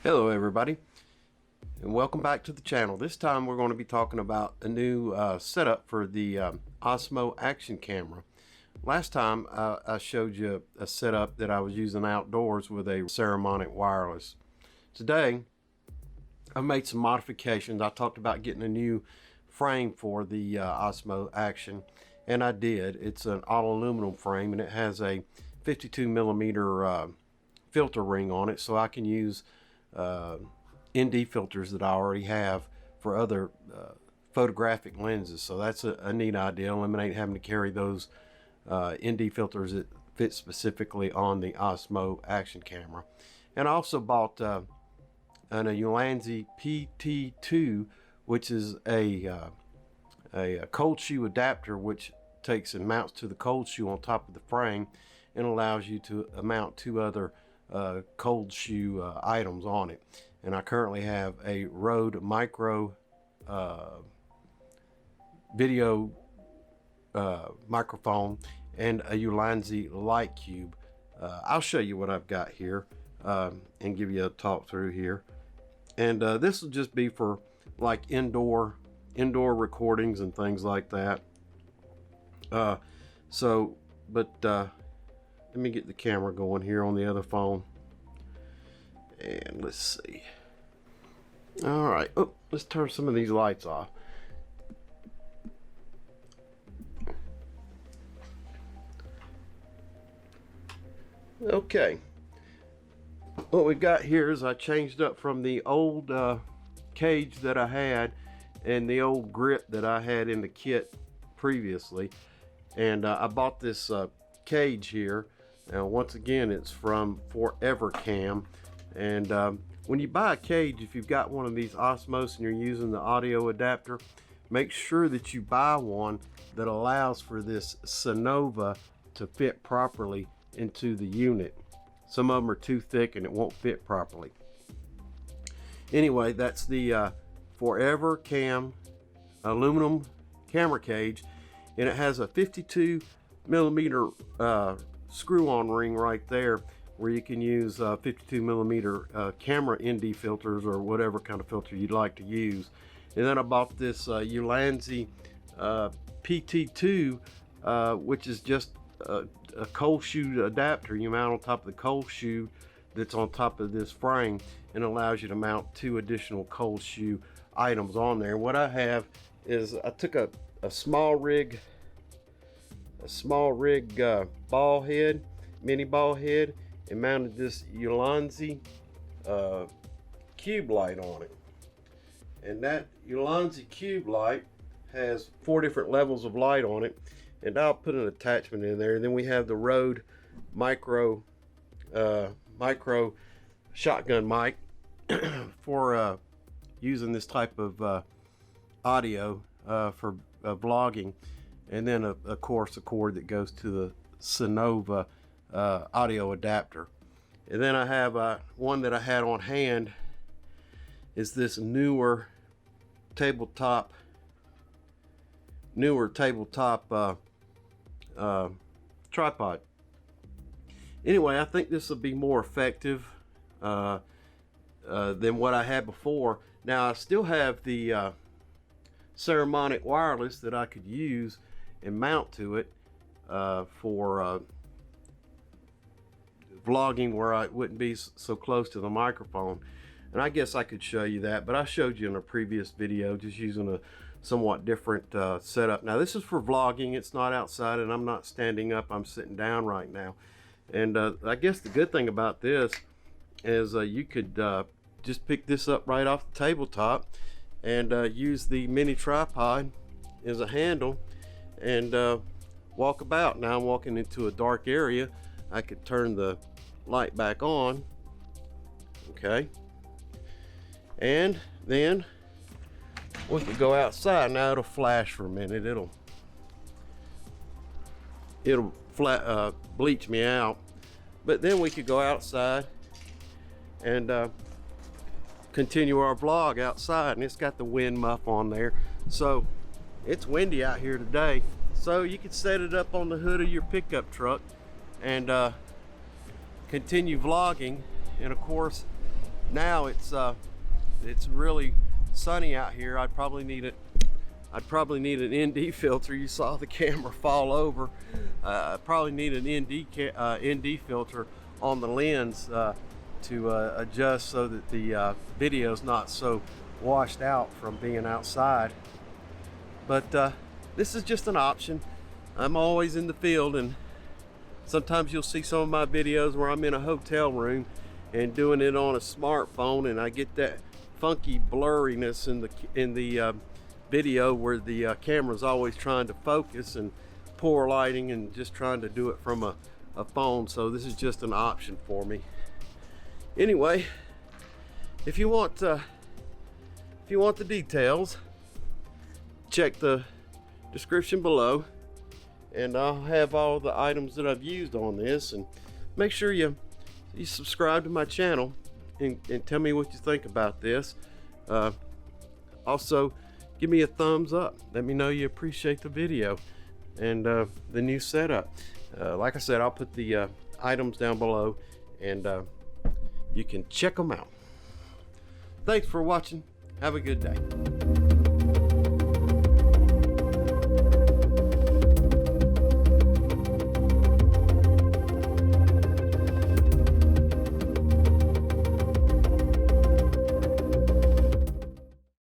Hello everybody, and welcome back to the channel. This time we're going to be talking about a new setup for the OSMO Action Camera. Last time I showed you a setup that I was using outdoors with a Saramonic wireless. Today I've made some modifications. I talked about getting a new frame for the OSMO Action, and I did. It's an all aluminum frame, and it has a 52 millimeter filter ring on it, so I can use ND filters that I already have for other photographic lenses. So that's a neat idea. Eliminate having to carry those ND filters that fit specifically on the OSMO Action Camera. And I also bought a Ulanzi PT2, which is a Coldshoe adapter, which takes and mounts to the Coldshoe on top of the frame and allows you to mount two other Coldshoe items on it. And I currently have a Rode Micro video microphone and a Ulanzi light cube. I'll show you what I've got here and give you a talk through here. And this will just be for like indoor recordings and things like that. Let me get the camera going here on the other phone. And let's see. All right. Oh, let's turn some of these lights off. Okay. What we've got here is I changed up from the old cage that I had and the old grip that I had in the kit previously. And I bought this cage here. Now, once again, it's from Forevercam. And when you buy a cage, if you've got one of these Osmos and you're using the audio adapter, make sure that you buy one that allows for this Cynova to fit properly into the unit. Some of them are too thick and it won't fit properly. Anyway, that's the Forevercam aluminum camera cage, and it has a 52 millimeter screw-on ring right there where you can use 52 millimeter camera ND filters or whatever kind of filter you'd like to use. And then I bought this Ulanzi PT2, which is just a Coldshoe adapter. You mount on top of the Coldshoe that's on top of this frame, and allows you to mount two additional Coldshoe items on there. And what I have is I took a Smallrig ball head, mini ball head, and mounted this Ulanzi cube light on it. And that Ulanzi cube light has 4 different levels of light on it, and I'll put an attachment in there. And then we have the Rode micro shotgun mic for using this type of audio for vlogging. And then of course a cord that goes to the Cynova audio adapter. And then I have one that I had on hand is this Neewer tabletop tripod. Anyway, I think this will be more effective than what I had before. Now I still have the Saramonic wireless that I could use and mount to it for vlogging where I wouldn't be so close to the microphone. And I guess I could show you that, but I showed you in a previous video just using a somewhat different setup. Now this is for vlogging. It's not outside, and I'm not standing up, I'm sitting down right now. And I guess the good thing about this is you could just pick this up right off the tabletop and use the mini tripod as a handle and walk about. Now I'm walking into a dark area. I could turn the light back on, okay, and then we could go outside. Now it'll flash for a minute. It'll bleach me out, but then we could go outside and continue our vlog outside. And it's got the wind muff on there, so it's windy out here today. So you could set it up on the hood of your pickup truck and continue vlogging. And of course now it's really sunny out here. I'd probably need an ND filter. You saw the camera fall over. I probably need an ND filter on the lens to adjust so that the video is not so washed out from being outside. But this is just an option. I'm always in the field, and sometimes you'll see some of my videos where I'm in a hotel room and doing it on a smartphone, and I get that funky blurriness in the video where the camera's always trying to focus, and poor lighting, and just trying to do it from a phone. So this is just an option for me. Anyway, if you want the details, check the description below, and I'll have all the items that I've used on this. And make sure you subscribe to my channel and tell me what you think about this. Also, give me a thumbs up. Let me know you appreciate the video and the new setup. Like I said, I'll put the items down below, and you can check them out. Thanks for watching. Have a good day.